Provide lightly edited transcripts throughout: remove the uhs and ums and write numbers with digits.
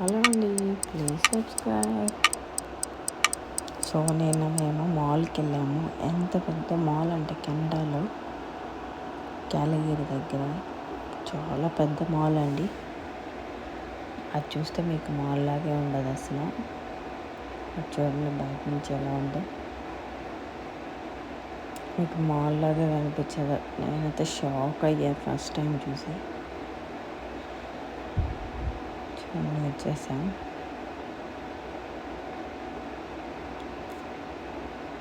Hello అండి, please subscribe. So మేము మాల్కి వెళ్ళాము. ఎంత పెద్ద మాల్ అంటే కెనడాలో క్యాలిగరీ దగ్గర చాలా పెద్ద మాల్ అండి. అది చూస్తే మీకు మాల్ లాగే ఉండదు అసలు. అది చూడండి బయట నుంచి ఎలా ఉందో, మీకు మాల్ లాగా కనిపించదు. నేనైతే షాక్ అయ్యాను ఫస్ట్ టైం చూసి. చూడండి వచ్చేసాం.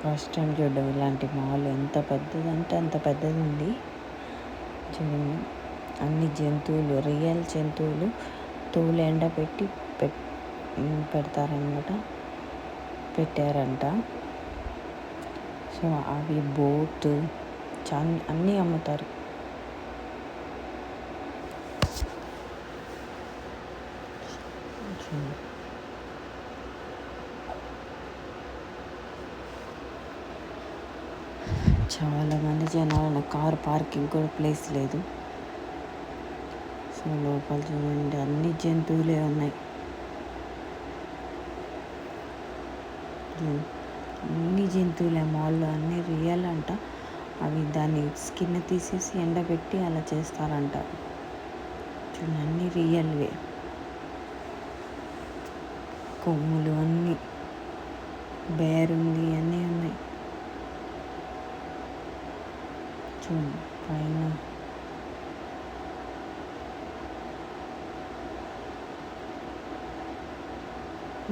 ఫస్ట్ టైం చూడడం ఇలాంటి మాల్. ఎంత పెద్దదంటే అంత పెద్దది ఉంది. చూడండి అన్ని జంతువులు, రియల్ జంతువులు తోలు ఎండబెట్టి పెడతారనమాట, పెట్టారంట. సో అవి బోట్ అన్నీ అమ్ముతారు. చాలామంది జనాలు, కార్ పార్కింగ్ కూడా ప్లేస్ లేదు. సో లోపల చూడండి అన్ని జంతువులే ఉన్నాయి. అన్ని జంతువులే మాల్లో, అన్నీ రియల్ అంట. అవి దాన్ని స్కిన్ తీసేసి ఎండబెట్టి అలా చేస్తారంట. చూడండి అన్నీ రియల్వే. కొమ్ములు అన్నీ, బేర్ ఉంది, అన్నీ ఉన్నాయి. చూడండి పైన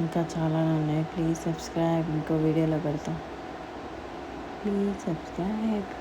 ఇంకా చాలా ఉన్నాయి. Please subscribe. ఇంకో వీడియోలో పెడతాం. Please subscribe.